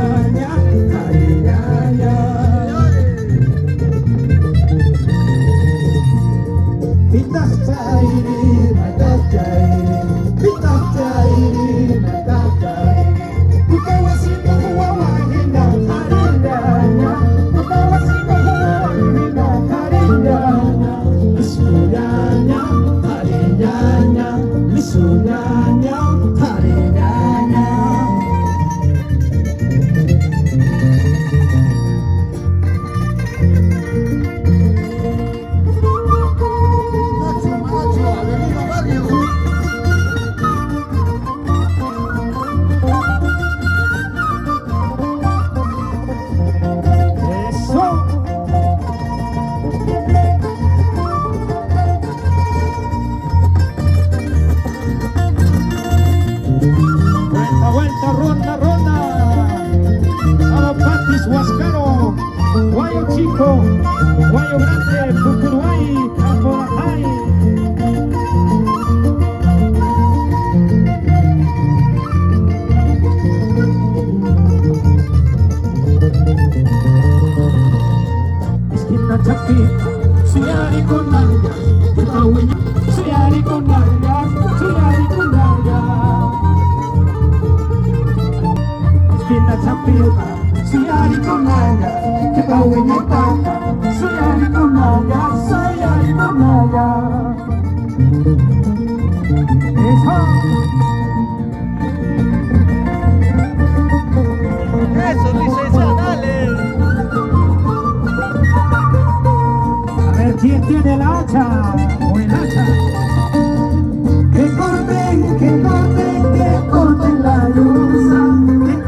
cariñaña, cariñaña. Pitas cairi, mata cairi, pitas cairi, mata cairi. Bukan wasita huawahina cariñaña, bukan wasita huawahina cariñaña. Lisunyanya, cariñaña, lisunyanya, cariñaña. Vuelta, ronda, ronda. A los patis, Huascaro, Guayo Chico, Guayo Grande, Pucuruay, Camporajay. Esquina Chapita, Suyari con nalgas, Putahueña, Suyari con nalgas, Suyari con nalgas. Esquina Chapita, Suyari con nalgas, Putahueña taca, Suyari con nalgas, Suyari con nalgas. Eso, licencia, dale. A ver quién tiene el hacha o el hacha. Que corten la yusa. Que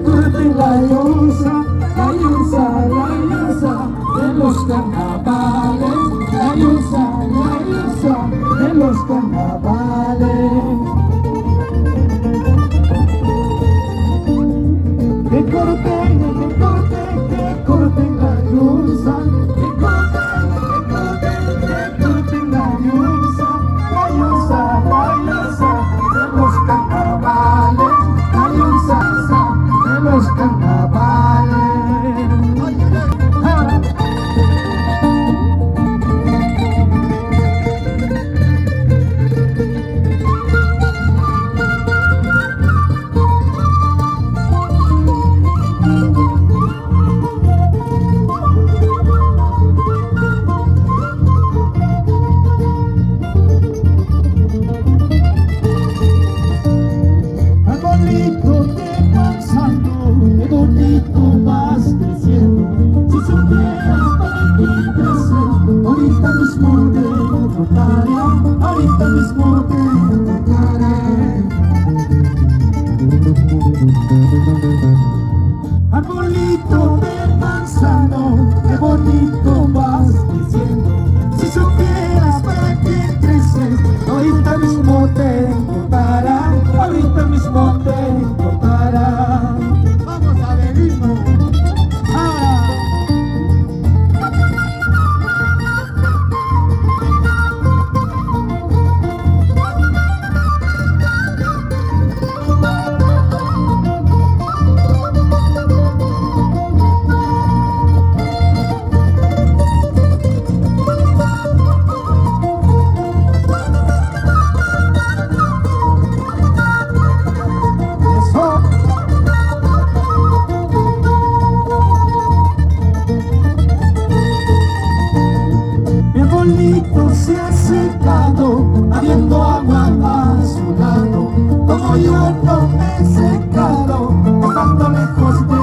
corten la yusa. La yusa, la yusa de los carnavales. La yusa de los carnavales. Que corten la yusa. Que corten la yusa. La yusa de los carnavales. La yusa de los carnavales. Arbolito de manzano, qué bonito vas creciendo. Si supieras para ti creces, ahorita mismo te cortaré, ahorita mismo te cortaré. Arbolito de manzano, qué bonito vas creciendo. Si supieras para qué creces, ahorita mismo te cortará, ahorita mismo te cortará. Vamos a venirnos. Se ha secado, habiendo agua a su lado, como yo no me he secado, estando lejos de